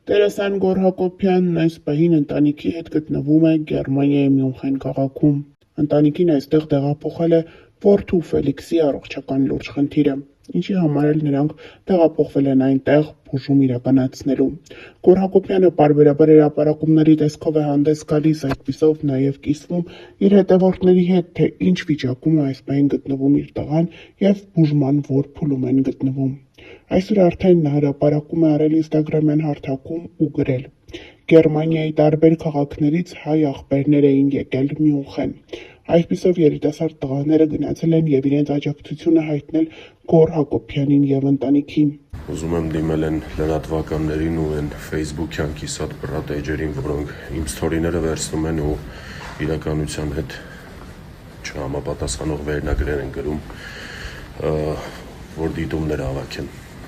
Տերասան Գոռ Հակոբյանն այս պահին ընտանիքի հետ գտնվում է Գերմանիայի Մյունխեն քաղաքում։ Ընտանիքին այստեղ տեղափոխել է որդու Ֆելիքսի առողջական լուրջ խնդիրը, ինչի համար էլ նրանք տեղափոխվել են այնտեղ բուժում իրականացնելու։ Գոռ Հակոբյանը պարբերաբար հրապարակումների տեսքով է հանդես գալիս, այդպիսով նաև կիսվում իր հետևորդների հետ, թե ինչ վիճակում է այս պահին գտնվում իր տղան և բուժման որ փուլում են գտնվում։ Այսօր արդեն նա հրապարակում է արել ինստագրամյան հարթակում ու գրել. Գերմանիայի տարբեր քաղաքներից հայ աղբերներ էին եկել Մյունխեն։ Այսպիսով երիտասարդ տղաները գնացել են և իրենց աջակցությունը հայտնել Գոռ Հակոբյանին և ընտանիքին։ Ուզում եմ դիմել են լրատվականներին ու են Facebook-յան կիսատ բռատ էջերին, որոնք իմ սթորիները վերցնում են ու իրականության հետ չհամապատասխանող վերնագրեր են գրում, որ դիտումներ հավաքեն։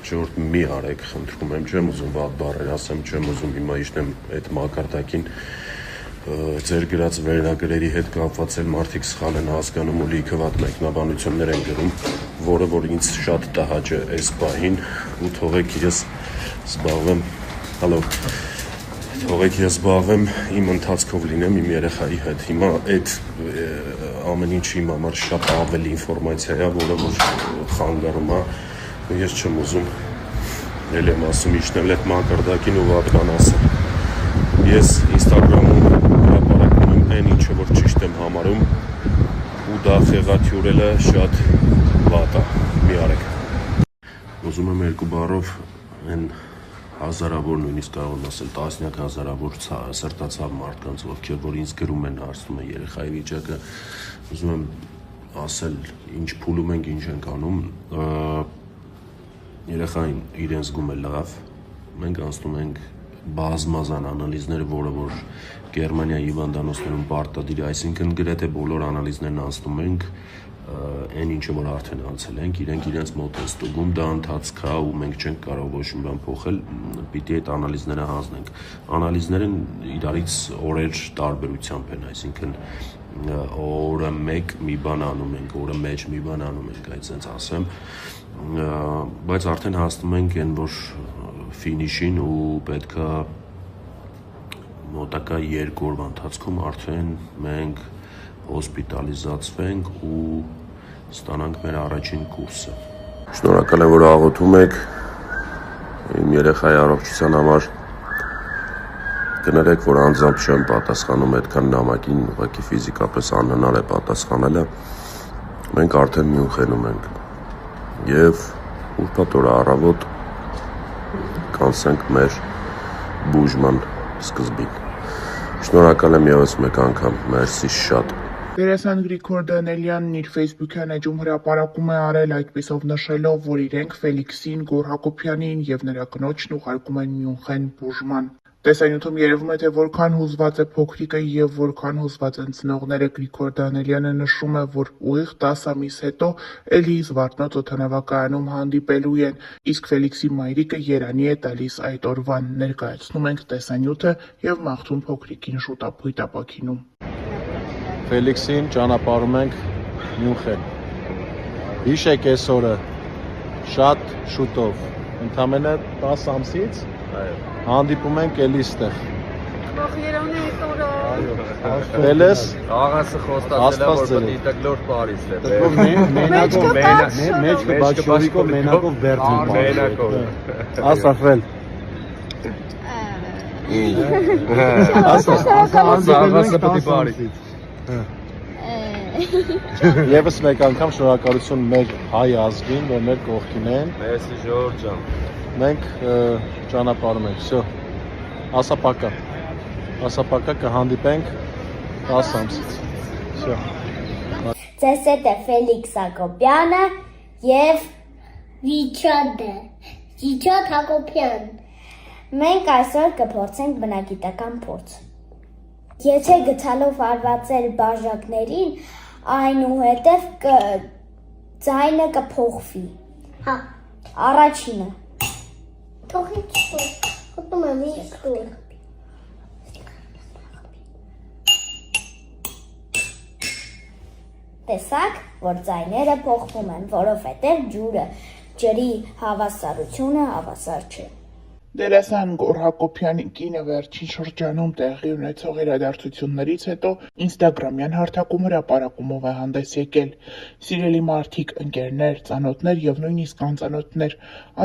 Ժողովուրդ մի արեք, խնդրում եմ, չեմ ուզում վատ բառեր ասեմ, չեմ ուզում հիմա իջնեմ այդ մակարդակին, ձեր գրած վերնագրերի հետ կապված էլ մարդիկ սխալ են հասկանում ու լիքը վատ մեկնաբանություններ են գրում, որը որ ինձ շատ տհաճ է այս պահին ու թողեք ես զբաղվեմ իմ ընթացքով լինեմ իմ երեխայի հետ։ Հիմա այդ ամեն ինչ իմ համար շատ ավելի ինֆորմացիա է, որը որ խանգարում է, ես չեմ ուզում էլ եմ ասում իջնել այդ մակարդակին ու վատ բան ասել։ Ես ինստագրամում հրապարակում եմ այն ինչը որ ճիշտ եմ համարում ու դա խեղաթյուրելը շատ վատ է, մի արեք։ Ուզում եմ երկու բառով այն հազարավոր, նույնիսկ կարող եմ ասել տասնյակ հազարավոր սրտացավ մարդկանց, ովքեր որ ինձ գրում են, հարցնում են երեխայի վիճակը, ուզում եմ ասել ինչ փուլում ենք, ինչ ենք անում, երեխային իրեն զգում է լավ, մենք անցնում ենք բազմազան անալիզներ, որը որ Գերմանիայի հիվանդանոցներում պարտադիր է, այսինքն գրեթե բոլոր անալիզներն անցնում ենք, այն ինչը որ արդեն անցել ենք, իրենք իրենց մոտ են ստուգում, դա ընթացք է ու մենք չենք կարող ոչ մի բան փոխել, պիտի այդ անալիզները հանձնենք։ Անալիզները իրարից օրեր տարբերությամբ են, այսինքն օրը մեկ մի բան անում ենք, օրը մեջ մի բան անում ենք, այսպես ասեմ, բայց արդեն հասնում ենք այն որ ֆինիշին ու պետքա մոտակա 2 օրվա ընթացքում արդեն մենք հոսպիտալիզացվենք ու ստանանք մեր առաջին կուրսը։ Շնորհակալ եմ, որ աղոթում եք իմ երեխայի առողջության համար։ Կներեք, որ անձամբ չեմ պատասխանում այդքան նամակին, ուղղակի ֆիզիկապես անհնար է պատասխանելը։ Մենք արդեն Մյունխենում ենք եւ ուրբաթ օրը առավոտ կանցնենք մեր բուժման սկզբին։ Շնորհակալ եմ ևս մեկ անգամ, մերսի շատ։ Տերասան Գրիգոր Դանելյանն իր Facebook-յան էջում հրապարակում է արել, այդպիսով նշելով, որ իրենք Ֆելիքսին, Գոռ Հակոբյանին և նրա կնոջն ուղարկում են Մյունխեն բուժման։ Տեսանյութում երևում է, թե որքան հուզված է փոքրիկը և որքան հուզված են ծնողները։ Գրիգոր Դանելյանը նշում է, որ ուղիղ 10 ամիս հետո էլի Զվարթնոց օդանավակայանում հանդիպելու են, իսկ Ֆելիքսի մայրիկը երանի է տալիս այդ օրվան։ Ներկայացնում ենք տեսանյութը և մաղթում փոքրիկին շուտապույտ ապաքինում։ Ֆելիքսին ճանապարհում ենք Մյունխեն։ Հիշեք այս օրը շատ շուտով, ընդամենը 10 ամսից հանդիպում ենք էլի ստեղ։ Երանի այդ օրը։ Տելես Աղասը խոստացել է, որ դիտակլոր Փարիզ է։ Մեջքը բաչորիկով մենակով բերդին։ Մենակով։ Ասաֆել։ Աղասը պետք է Փարիզ։ Եվս մեկ անգամ շնորհակալություն մեր հայ ազգին, որ մեր կողքին են։ Մերսի Ժորժ ջան։ Մենք ճանապարհում ենք, всё։ Ասապակա կհանդիպենք 10 ամսից։ Всё։ Ձեզ հետ է Ֆելիքս Հակոբյանը եւ Վիչոտ Հակոբյան։ Մենք այսօր կփորձենք բնագիտական փորձ։ Եթե գցալով հարվածել բաժակներին, այնուհետև ձայնը կփոխվի։ Հա։ Առաջինը։ Թողի խոտում եմ իսկույն։ Տեսակ, որ ձայները փոխվում են, որովհետև ջրի հավասարությունը հավասար չէ։ Դերասան Գոռ Հակոբյանի կինը վերջին շրջանում տեղի ունեցող իրադարձություններից հետո ինստագրամյան հարթակում հրապարակումով է հանդես եկել. «Սիրելի մարդիկ, ընկերներ, ծանոթներ եւ նույնիսկ անծանոթներ,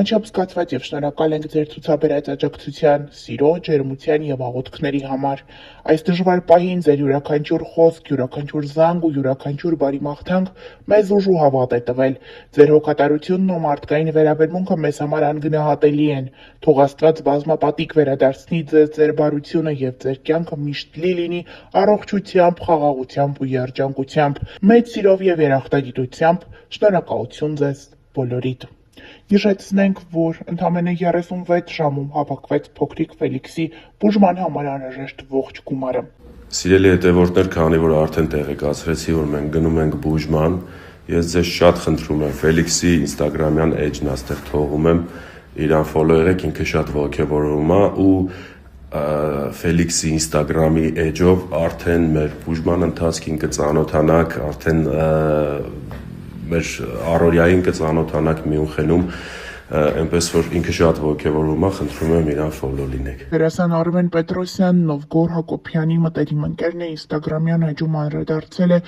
անչափ զգացված եւ շնորհակալ ենք ձեր ցուցաբերած աջակցության, սիրո, ջերմության եւ աղոթքների համար։ Այս դժվար պահին ձեր յուրաքանչյուր խոսք, յուրաքանչյուր զանգ ու յուրաքանչյուր բարի մաղթանք մեզ ուժ ու հավատ է տվել։ Ձեր հոգատարությունն ու մարդկային վերաբերմունքը մեզ համար անգնահատելի են։ Թող Աստված բազմապատիկ վերադարձնի ձեզ ձեր բարությունը եւ ձեր կյանքը միշտ լի լինի առողջությամբ, խաղաղությամբ ու երջանկությամբ։ Մեծ սիրով եւ երախտագիտությամբ շնորհակալություն ձեզ բոլորիդ»։ Հիշեցնենք, որ ընդամենը 36 ժամում հավաքվեց փոքրիկ Ֆելիքսի բուժման համար անհրաժեշտ ողջ գումարը։ Սիրելի հետևորդներ, քանի որ արդեն տեղեկացրեցի, որ մենք գնում ենք բուժման, ես ձեզ շատ խնդրում եմ, Ֆելիքսի ինստագրամյան էջն աստեղ թողում եմ, իրան ֆոլո եղեք, ինքը շատ ողջևորում է ու Ֆելիքսի ինստագրամի էջով արդեն մեր բուժման ընթացքին կծանոթանաք, արդեն մեր առօրյային կծանոթանաք Մյունխենում, այնպես որ ինքը շատ ողջևորում է, խնդրում եմ իրան ֆոլո լինեք։ Դերասան Արմեն Պետրոսյանն, ով Գոռ Հակոբյանի մտերիմ ընկերն է, ինստագրամյան էջում անդրադարձել է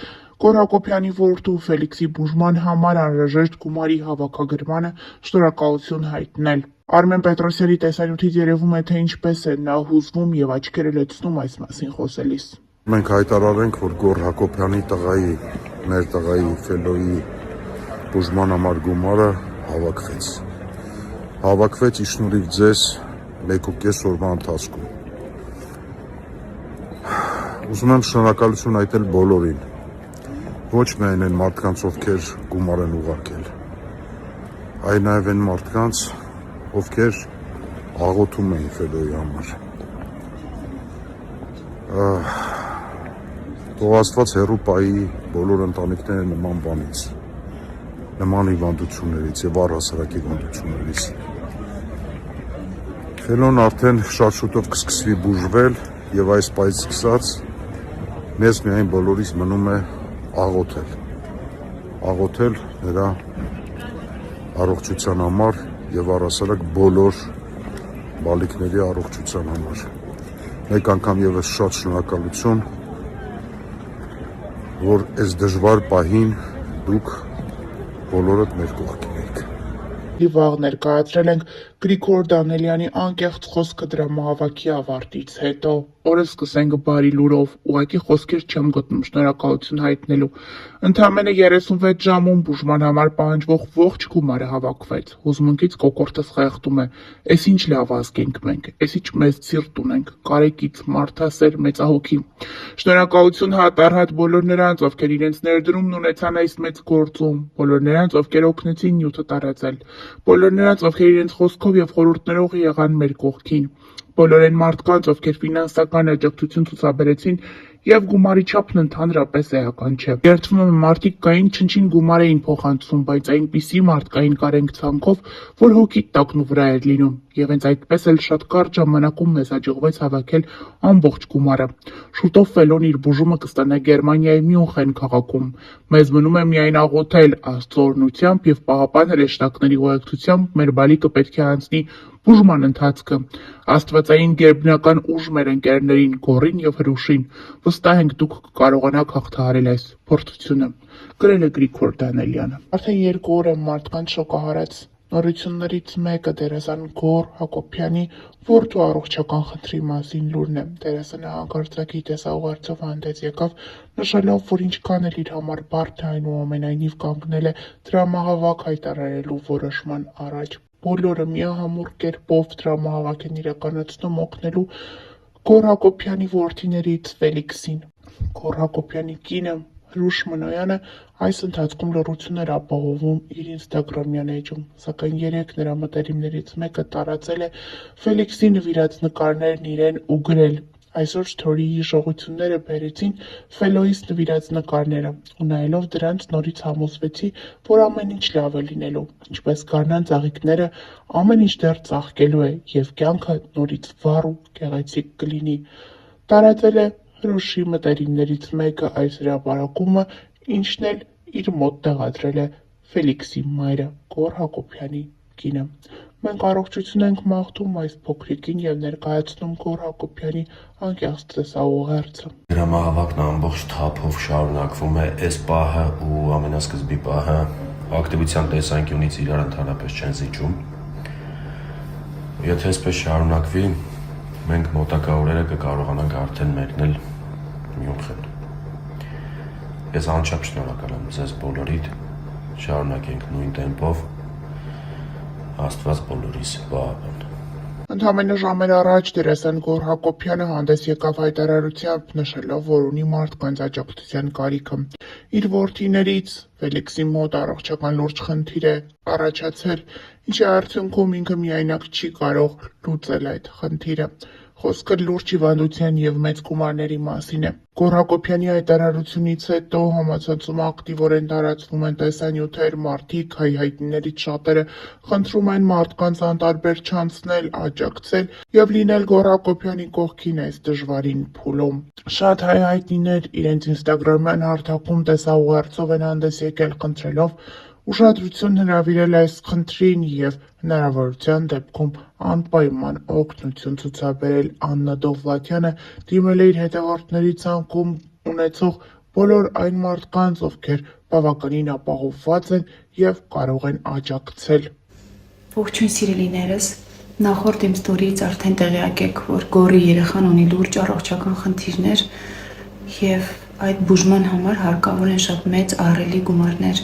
Գոռ Հակոբյանի որդու Ֆելիքսի բուժման համար անհրաժեշտ գումարի հավաքագրմանը շնորհակալություն հայտնել։ Արմեն Պետրոսյանի տեսանյութից երևում է, թե ինչպես է նա հուզվում եւ աչքերը լցնում այս մասին խոսելիս։ Մենք հայտարարենք, որ Գոռ Հակոբյանի տղայի, մեր տղայի Ֆելոյի բուժման համար գումարը հավաքվեց ի շնորհիվ ձեզ 1.5 օրվա ընթացքում։ Ուզում եմ շնորհակալություն հայտնել բոլորին, ոչ միայն այն մարդկանց, ովքեր գումար են ուղարկել, այլ նաև այն մարդկանց, ովքեր աղոթում էին Ֆելոյի համար։ Թող Աստված հեռու պահի բոլոր ընտանիքները նման բանից, նման հիվանդություններից եւ առհասարակ հիվանդություններից։ Ֆելոն արդեն շատ շուտով կսկսվի բուժվել եւ այս պահից սկսած մեզ միայն բոլորիս մնում է աղոթել նրա առողջության համար եւ առհասարակ բոլոր բալիկների առողջության համար։ Մեկ անգամ եւս շատ շնորհակալություն, որ այս դժվար պահին դուք բոլորդ մեր կողքին եք։ Վաղ ներկայացրել ենք Գրիգոր Դանելյանի անկեղծ խոսքը դրամահավաքի ավարտից հետո։ Օրը սկսենք բարի լուրով, ուղղակի խոսքեր չեմ գտնում շնորհակալություն հայտնելու։ Ընդամենը 36 ժամում բուժման համար պահանջվող ողջ գումարը հավաքվեց։ Հուզմունքից կոկորդս խեղդում է։ Էս ինչ լավ ազգ ենք մենք, էս ինչ մեծ սիրտ ունենք, կարեկից, մարդասեր, մեծահոգի։ Շնորհակալություն հատ բոլոր նրանց, ովքեր իրենց ներդրումն ունեցան այս մեծ գործում, բոլոր նրանց, ովքեր օգնեցին նյութը տարածել, բոլոր նրանց, ովքեր իրենց խոսքով եւ խորհուրդներով եղան մեր կողքին, բոլոր այն մարդկանց, ովքեր ֆինանսական աջակցություն ցուցաբերեցին եւ գումարի չափն ընդհանրապես էական չէ։ Երդվում եմ, մարդիկ կային չնչին գումար էին փոխանցում, բայց այնպիսի մարդկային կարենք ցանքով, որ հոգիդ տակն ու վրա էր լինում, եւ հենց այդպես էլ շատ կարճ ժամանակում մեզ հաջողվեց հավաքել ամբողջ գումարը։ Շուտով Ֆելոն իր բուժումը կստանա Գերմանիայի Մյունխեն քաղաքում։ Մեզ մնում է միայն աղոթել Աստծո օրհնությամբ եւ Պահապան հրեշտակների ուղեկցությամբ մեր բալիկը պետք է անցնի բուժման ընթացքը։ Աստվածային գերբնական ուժ մեր ընկերներին Գոռին եւ Հրուշին։ Վստահ ենք դուք կկարողանաք հաղթահարել այս փորձությունը։ Գրել է Գրիգոր Դանելյանը։ Արդեն 2 օր է մարդկանց շոկահարած նորություններից մեկը դերասան Գոռ Հակոբյանի որդու առողջական խնդրի մասին լուրն է։ Դերասանը հանկարծակի տեսաուղերձով հանդես եկավ, նշելով, որ ինչքան էլ իր համար բարդ է, այնուամենայնիվ կանգնել է դրամահավաք հայտարարելու որոշման առաջ։ Բոլորը միահամուռ կերպով դրամահավաք են իրականացնում օգնելու Գոռ Հակոբյանի որդիներից Ֆելիքսին։ Գոռ Հակոբյանի կինը Հրուշ Մնոյանը այս ընթացքում լռություն էր ապահովում իր ինստագրամյան էջում, սակայն 3 նրա մտերիմներից մեկը տարածել է Ֆելիքսի նվիրած նկարներն իրեն ու գրել. Այսօր Սթորիի հիշողությունները բերեցին Ֆելոյիս նվիրած նկարները, ու նայելով դրանց նորից համոզվեցի, որ ամեն ինչ լավ է լինելու, ինչպես գարնան ծաղիկները, ամեն ինչ դեռ ծաղկելու է եւ կյանքը նորից վառ ու գեղեցիկ կլինի։ Տարածել է Հրուշի մտերիմներից մեկը այս հրապարակումը, ինչն էլ իր մոտ տեղադրել է Ֆելիքսի մայրը Գոռ Հակոբյանի կինը։ Մենք առողջություն ենք մաղթում այս փոքրիկին եւ ներկայացնում Գոռ Հակոբյանի անկեղծ տեսաուղերձը։ Դրամահավաքն ամբողջ թափով շարունակվում է այս պահը ու ամենասկզբի պահը ակտիվության տեսանկյունից իրար ընդհանրապես չեն զիջում։ Եթե այսպես շարունակվի, մենք մոտակա օրերը կկարողանանք արդեն մեկնել Մյունխեն։ Ես անչափ շնորհակալ եմ ձեզ բոլորիդ, շարունակենք նույն տեմպով, Աստված բոլորիս պահապան։ Ընդամենը ժամեր առաջ դերասան Գոռ Հակոբյանը հանդես եկավ հայտարարությամբ, նշելով, որ ունի մարդկանց աջակցության կարիքը։ Իր որդիներից Ֆելիքսի մոտ առողջական լուրջ խնդիր է առաջացել, ինչի արդյունքում ինքը միայնակ չի կարող լուծել այդ խնդիրը։ Խոսքը լուրջ հիվանդության եւ մեծ գումարների մասին է։ Գոռ Հակոբյանի հայտարարությունից հետո համացանցում ակտիվորեն տարածվում են տեսանյութեր, մարդիկ, հայհայտներից շատերը խնդրում են մարդկանց անտարբեր չանցնել, աջակցել եւ լինել Գոռ Հակոբյանի կողքին այս դժվարին փուլում։ Շատ հայհայտիներ իրենց ինստագրամյան հարթակում տեսաուղերձով են հանդես եկել խնդրելով ուշադրություն հրավիրել այս խնդրին եւ հնարավորության դեպքում անպայման օգնություն ցուցաբերել։ Աննա Դովլաթյանը դիմել է իր հետևորդների ցանկում ունեցող բոլոր այն մարդկանց, ովքեր բավականին ապահովված են եւ կարող են աջակցել։ Ողջույն սիրելիներս, նախորդ իմ ստորիից արդեն տեղյակ եք, որ Գոռի երեխան ունի լուրջ առողջական խնդիրներ եւ այդ բուժման համար հարկավոր են շատ մեծ ահռելի գումարներ։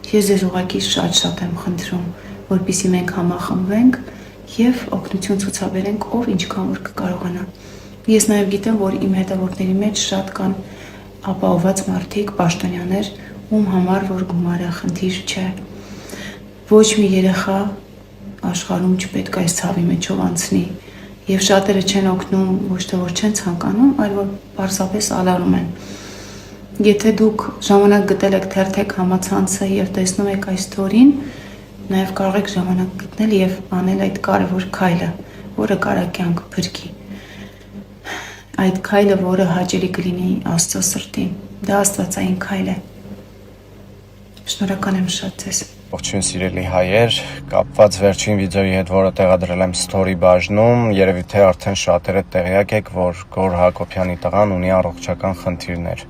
Ես ձեզ ուղղակի շատ եմ խնդրում, որպեսզի մենք համախմբվենք եւ օգնություն ցուցաբերենք, ով ինչքան որ կկարողանա։ Ես նաեւ գիտեմ, որ իմ հետևորդների մեջ շատ կան ապահովված մարդիկ, պաշտոնյաներ, ում համար որ գումարը խնդիր չէ։ Ոչ մի երեխա աշխարհում չպետք է այս ցավի մեջով անցնի, եւ շատերը չեն օգնում ոչ թե որ չեն ցանկանում, այլ որ պարզապես ալարում են։ Եթե դուք ժամանակ գտել եք թերթեք համացանցը եւ տեսնում եք այս ստորին, նաեւ կարող եք ժամանակ գտնել եւ անել այդ կարևոր քայլը, որը կարա կյանք փրկի։ Այդ քայլը, որը հաճելի կլինի Աստծո սրտին, դա աստվածային քայլ է։ Շնորհակալ եմ շատ ձեզ։ Ողջույն սիրելի հայեր, կապված վերջին վիդեոյի հետ, որը տեղադրել եմ story բաժնում, երևի թե արդեն շատերը տեղյակ եք, որ Գոռ Հակոբյանի տղան ունի առողջական խնդիրներ։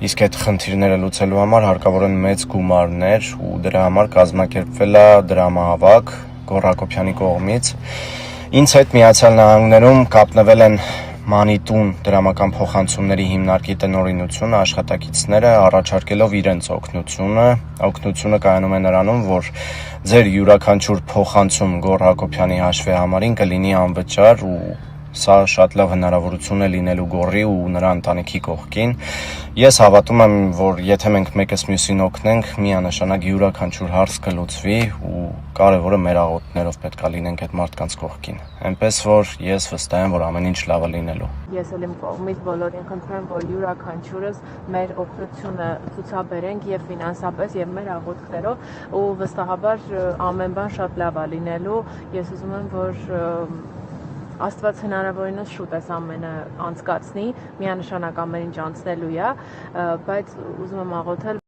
Իսկ այդ խնդիրները լուծելու համար հարկավոր են մեծ գումարներ ու դրա համար կազմակերպվել է դրամահավաք Գոռ Հակոբյանի կողմից։ Ինձ հետ Միացյալ Նահանգներում կապնվել են Մանիտուն դրամական փոխանցումների հիմնարկի տնօրինությունը, աշխատակիցները առաջարկելով իրենց օգնությունը կայանում է նրանում, որ ձեր յուրաքանչյուր փոխանցում Գոռ Հակոբյանի հաշվի համարին կլինի անվճար ու սա շատ լավ հնարավորություն է լինելու Գոռի ու նրա ընտանիքի կողքին։ Ես հավատում եմ, որ եթե մենք մեկս մյուսին օգնենք, միանշանակ յուրաքանչյուր հարց կլուծվի ու կարևորը մեր աղոթներով պետք է լինենք այդ մարդկանց կողքին։ Այնպես որ ես վստահ եմ, որ ամեն ինչ լավ է լինելու։ Ես էլ իմ կողմից բոլորին խնդրեմ, որ յուրաքանչյուրս մեր օգնությունը ցուցաբերենք եւ ֆինանսապես եւ մեր աղոթքներով ու վստահաբար ամեն բան շատ լավ է լինելու։ Ես ուզում եմ, որ Աստված հնարավորինս շուտ էս ամենը անցկացնի, միանշանակ ամեն ինչ անցնելու է, բայց ուզում եմ աղոթել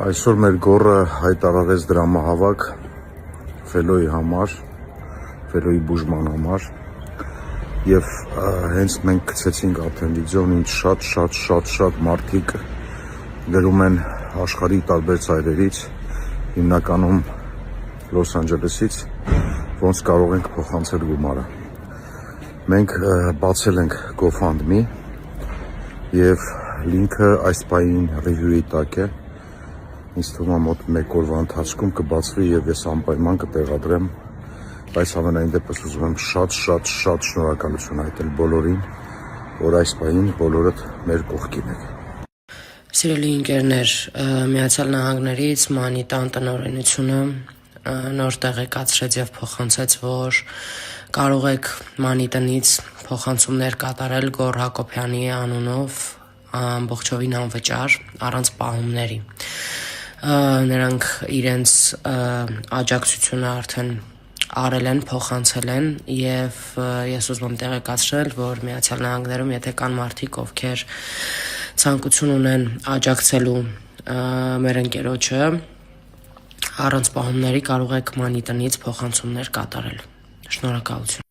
Այսօր մեր Գոռը հայտարարեց դրամահավաք Ֆելոյի համար, Ֆելոյի բուժման համար եւ հենց մենք գցեցինք արդեն վիդեոն, ինչ շատ մարդիկ գրում են աշխարհի տարբեր ծայրերից, հիմնականում Լոս Անջելեսից, ոնց կարող ենք փոխանցել գումարը։ Մենք բացել ենք GoFundMe եւ լինքը այս պահին ռիվյուի տակ է։ Ինձ թվում է մոտ 1 օրվա ընթացքում կբացվի եւ ես անպայման կտեղադրեմ, բայց ամենայն դեպս ուզում եմ շատ շնորհակալություն հայտնել բոլորին, որ այս պահին բոլորդ մեր կողքին եք։ Սիրելի ընկերներ, Միացյալ Նահանգներից Մանիտան տնօրինությունը նոր տեղեկացրեց եւ փոխանցեց, որ կարող եք Մանիտնից փոխանցումներ կատարել Գոռ Հակոբյանի անունով ամբողջովին անվճար, առանց պահումների։ Նրանք իրենց աջակցությունը արդեն արել են, փոխանցել են եւ ես ուզում եմ տեղեկացնել, որ Միացյալ Նահանգներում եթե կան մարդիկ, ովքեր ցանկություն ունեն աջակցելու մեր ընկերոջը առանց պահումների կարող եք մանիտնից փոխանցումներ կատարել։ Շնորհակալություն։